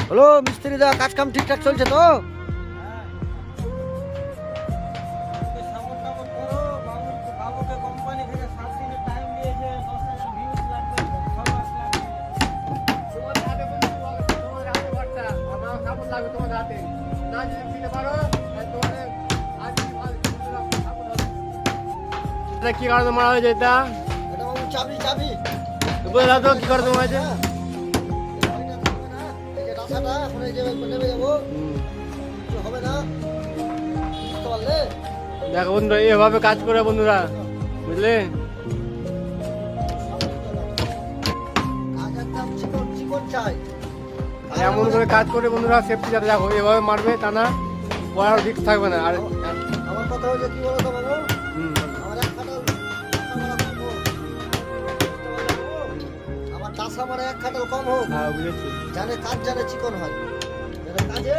Hello মিস্ত্রি দা, কাজ কাম ঠিকঠাক চলছে তো? কি কারণে মারা হয়েছে এটা? এটা বাবু চাবি চাবি। বলে দাও তো কি কারণে মারা হয়েছে? এই যে রাস্তাটা এখন এই যে নেমে যাবো, কিছু হবে না, বুঝতে পারলে? দেখো বন্ধুরা, এভাবে কাজ করে বন্ধুরা, বুঝলে? কাজ একদম চিকন চিকন চাই। আর এমন করে কাজ করে বন্ধুরা, সেফটি যাতে দেখো এভাবে মারবে, তা না পড়ার রিস্ক থাকবে না। আর আমার কথা হচ্ছে কি বলো তো বাবু, হুম, আমার এক খাটাল আমার টাসা মানে এক খাটাল কম হোক, হ্যাঁ বুঝেছি। জানে কাজ জানে চিকন হয়, যেন কাজে